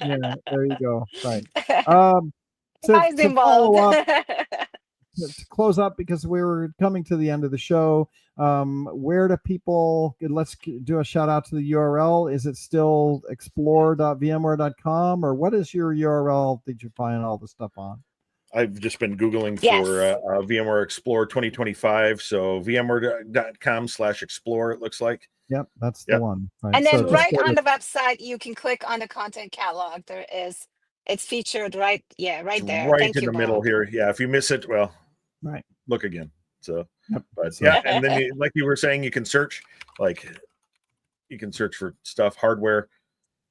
Yeah, there you go. Right. To follow up, to close up, because we were coming to the end of the show. Where do people, let's do a shout out to the URL. Is it still explore.vmware.com, or what is your URL that you find all the stuff on? I've just been Googling for VMware Explore 2025. So vmware.com/explore, it looks like. Yep, that's the one. Right. And then right on the website, you can click on the content catalog. It's featured right there. Right Thank in you, the middle Bob. here. Yeah, if you miss it, well, right, look again. So, yep. And then like you were saying, you can search, for stuff, hardware.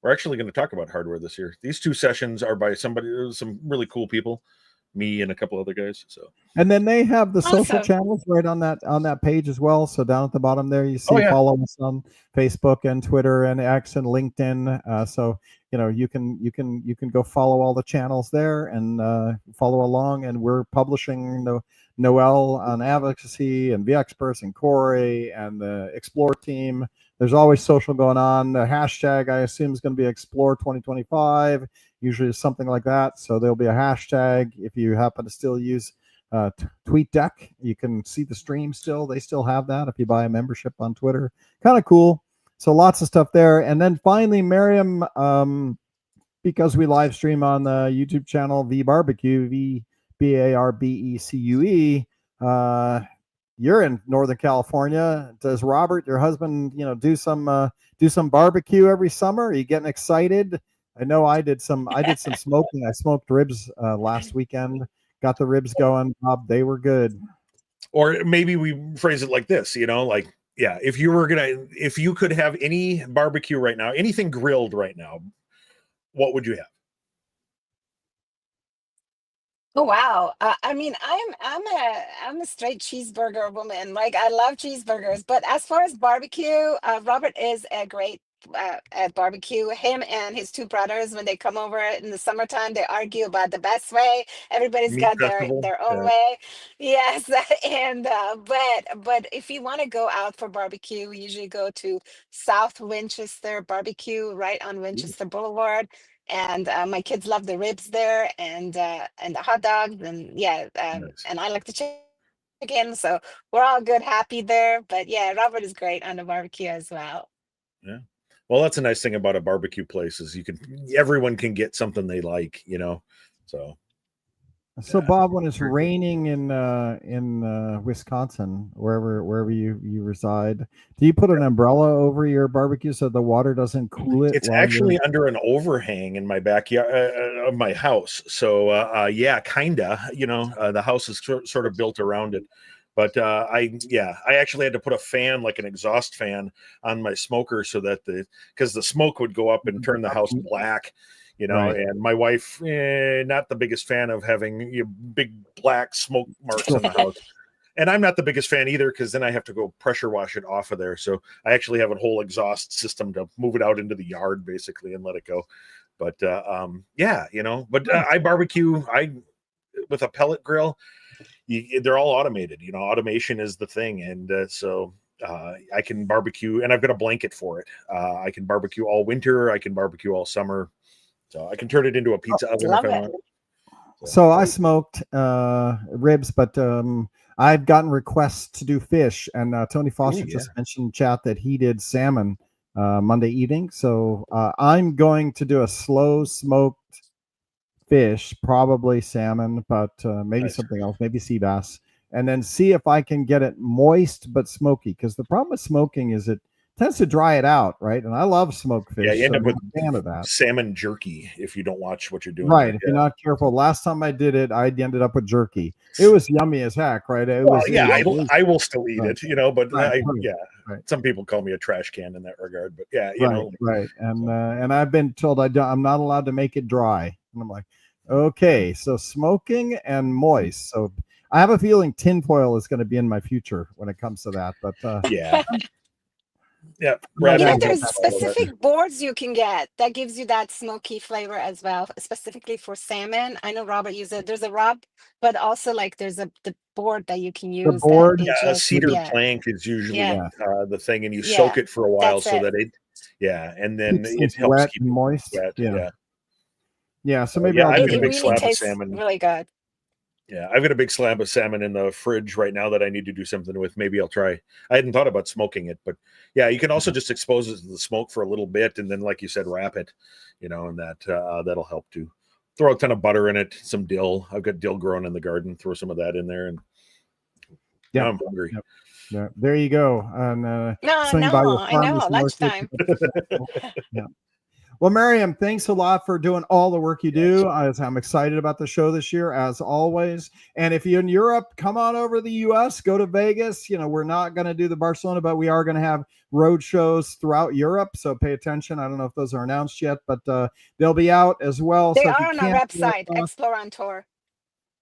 We're actually going to talk about hardware this year. These 2 sessions are by some really cool people, me and a couple other guys. So, and then they have the social channels right on that page as well. So down at the bottom there, you see follow us on Facebook and Twitter and X and LinkedIn. So you can go follow all the channels there and follow along. And we're publishing Noel on advocacy and vExperts and Corey and the Explore team. There's always social going on. The hashtag, I assume, is going to be Explore 2025. Usually it's something like that. So there'll be a hashtag. If you happen to still use TweetDeck, you can see the stream still. They still have that if you buy a membership on Twitter. Kind of cool. So lots of stuff there. And then finally, Miriam, because we live stream on the YouTube channel VBarbecue, VBarbecue. You're in Northern California. Does Robert, your husband, do some barbecue every summer? Are you getting excited? I know I did some smoking. I smoked ribs last weekend. Got the ribs going, Bob. They were good. Or maybe we phrase it like this, if you could have any barbecue right now, anything grilled right now, what would you have? Oh wow! I mean, I'm a straight cheeseburger woman. Like, I love cheeseburgers, but as far as barbecue, Robert is a great at barbecue. Him and his 2 brothers, when they come over in the summertime, they argue about the best way. Everybody's Meat got festival. their own way. Yes, and but if you want to go out for barbecue, we usually go to South Winchester Barbecue right on Winchester Boulevard. And my kids love the ribs there, and the hot dogs, and Nice. and I like the chicken. So we're all good, happy there. But yeah, Robert is great on the barbecue as well. Yeah. Well, that's a nice thing about a barbecue place is everyone can get something they like, So Bob, when it's raining in Wisconsin, wherever you reside, do you put an umbrella over your barbecue so the water doesn't cool it? It's actually under an overhang in my backyard of my house. So kinda. The house is sort of built around it. But I actually had to put a fan, like an exhaust fan, on my smoker so that because the smoke would go up and turn the house black. Right. And my wife, not the biggest fan of having big black smoke marks on the house. And I'm not the biggest fan either, because then I have to go pressure wash it off of there. So I actually have a whole exhaust system to move it out into the yard, basically, and let it go. But I barbecue with a pellet grill. They're all automated. Automation is the thing. And so I can barbecue, and I've got a blanket for it. I can barbecue all winter. I can barbecue all summer. So I can turn it into a pizza oven if I want. So I smoked ribs, but I've gotten requests to do fish, and Tony Foster Ooh, just mentioned in chat that he did salmon Monday evening. So I'm going to do a slow smoked fish, probably salmon, but maybe Nice. something else, maybe sea bass, and then see if I can get it moist but smoky. Because the problem with smoking is it tends to dry it out, right? And I love smoked Yeah, fish, you end so up I'm with a fan of that. salmon jerky if you don't watch what you're doing. Right. If you're not careful. Last time I did it, I ended up with jerky. It was yummy as heck, right? It Well, was, yeah, it was I will still eat right, it, you know, but right, yeah, some people call me a trash can in that regard, but yeah, you right, know, right. And I've been told I'm not allowed to make it dry. And I'm like, okay, so smoking and moist. So I have a feeling tinfoil is going to be in my future when it comes to that. But yeah, yeah, right, You know, I get there's that. specific boards you can get that gives you that smoky flavor as well, specifically for salmon. I know Robert used it. There's a rub, but also like there's the board that you can The use that board, it yeah, a just cedar yeah, plank is usually yeah, yeah, the thing, and you yeah. soak it for a while That's so it. that yeah, and then keeps it things helps wet keep and it moist. wet. Yeah, Yeah, yeah. So maybe yeah, I'll I've do got a It big that. really slab of tastes salmon. really good. Yeah, I've got a big slab of salmon in the fridge right now that I need to do something with. Maybe I'll try. I hadn't thought about smoking it, but yeah, you can also just expose it to the smoke for a little bit, and then, like you said, wrap it. You know, and that'll help too. Throw a ton of butter in it, some dill. I've got dill growing in the garden. Throw some of that in there, and now Yep. I'm hungry. Yep. Yeah, there you go. And No, swing by your no, I farm know. this morning. Lunchtime. Yeah. Well, Miriam, thanks a lot for doing all the work you Yes. do. I'm excited about the show this year, as always. And if you're in Europe, come on over to the U.S., go to Vegas. You know, we're not going to do the Barcelona, but we are going to have road shows throughout Europe. So pay attention. I don't know if those are announced yet, but they'll be out as well. They So if you are on our can't, website, Explore on Tour.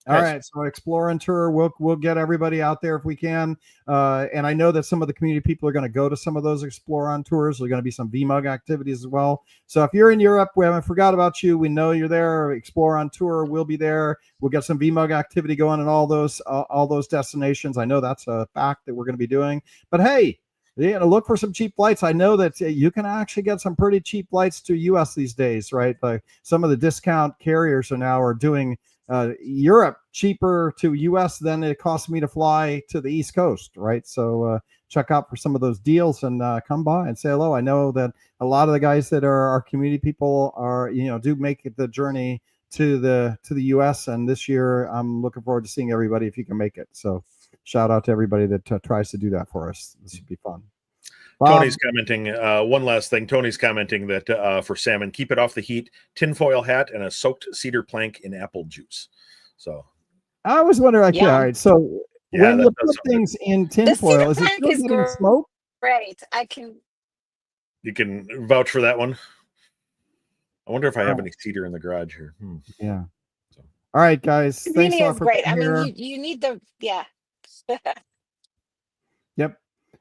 all Nice. right, so Explore and Tour, we'll get everybody out there if we can. And I know that some of the community people are going to go to some of those Explore on tours. There's going to be some VMUG activities as well. So if you're in Europe, we haven't forgot about you. We know you're there. Explore on Tour, we'll be there. We'll get some VMUG activity going in all those destinations. I know that's a fact that we're going to be doing. But hey, you know, look for some cheap flights. I know that you can actually get some pretty cheap flights to US these days, right? Like some of the discount carriers are doing Europe cheaper to US than it costs me to fly to the East Coast, right? So check out for some of those deals and come by and say hello. I know that a lot of the guys that are our community people are, you know, do make the journey to the US, and this year I'm looking forward to seeing everybody if you can make it. So shout out to everybody that tries to do that for us. This should be fun. Bob, Tony's commenting, one last thing. Tony's commenting that for salmon, keep it off the heat, tinfoil hat, and a soaked cedar plank in apple juice. So I was wondering, like, yeah, all Yum. right. So yeah, when that you does put sound good. things in The cedar tinfoil, is it plank still is getting smoked? great. I can. You can vouch for that one. I wonder if I have Oh. any cedar in the garage here. Yeah. So. All right, guys. It Thanks really a lot is for great. being I mean, here. you need the yeah. Yep.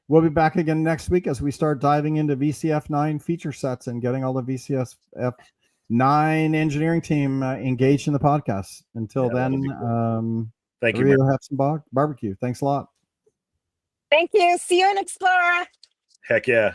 We'll be back again next week as we start diving into VCF 9 feature sets and getting all the VCF 9 engineering team engaged in the podcast. Until Yeah, that'll be then, cool. Thank you, we'll man. have some barbecue. Thanks a lot. Thank you. See you in Explorer. Heck yeah.